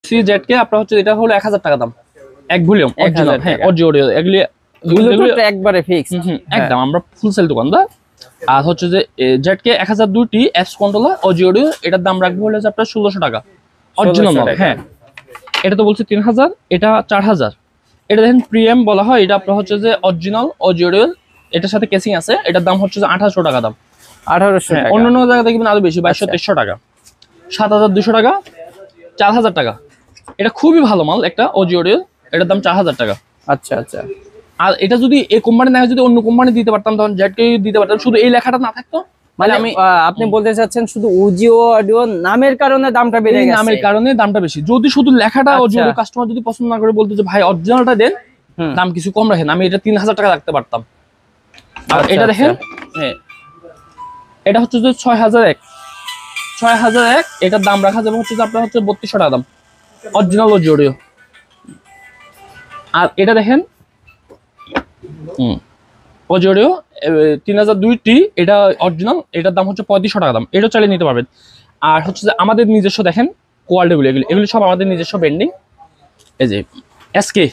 সিজেডকে আপনার হচ্ছে এটা হলো 1000 টাকা দাম, এক ভলিউম অরিজিনাল। হ্যাঁ অডিও এগুলি একবারে ফিক্স একদম, আমরা ফুল সেল দোকানদার। আর হচ্ছে যে জেডকে 1002টি অ্যাপস কন্ট্রোলার অডিও, এটার দাম রাখবো হলো যে আপনার 1600 টাকা অরিজিনাল মাল। হ্যাঁ এটা তো বলছি 3000, এটা 4000। এটা দেখেন প্রিমিয়াম বলা হয়, এটা আপনার হচ্ছে যে অরিজিনাল অডিও, এটার সাথে কেসিং আছে, এটার দাম হচ্ছে যে 1800 টাকা দাম। 1800 টাকা। অন্যান্য জায়গা দেখবেন আরো বেশি, 2200-2300 টাকা, 7200 টাকা, 4000 টাকা। এটা খুবই ভালো মাল একটা অডিও, এটার দাম 4000 টাকা। আচ্ছা আচ্ছা। আর এটা যদি এই কোম্পানি না হয়, যদি অন্য কোম্পানি দিতে পারতাম তখন জেডকে দিতে পারতাম, শুধু এই লেখাটা না থাকতো। মানে আপনি বলতে চাচ্ছেন শুধু উজিও অডিও নামের কারণে দামটা বেড়ে গেছে? নামের কারণে দামটা বেশি। যদি শুধু লেখাটা অডিও কাস্টমার যদি পছন্দ না করে বলতো যে ভাই অরিজিনালটা দেন, দাম কিছু কম রাখেন, আমি এটা 3000 টাকা রাখতে পারতাম। আর এটা দেখেন, হ্যাঁ এটা হচ্ছে যে 6001, এটার দাম রাখা যাবে হচ্ছে যে আপনার হচ্ছে 3200 টাকা দাম অরিজিনাল অডিও। আর এটা দেখেন অডিও 3002টি, এটা অরিজিনাল, এটার দাম হচ্ছে 3500 টাকা দাম, এটা চালিয়ে নিতে পারবেন। আর হচ্ছে যে আমাদের নিজস্ব দেখেন কোয়ালিটিগুলো, এগুলি সব আমাদের নিজস্ব ব্র্যান্ডিং। এই যে এসকে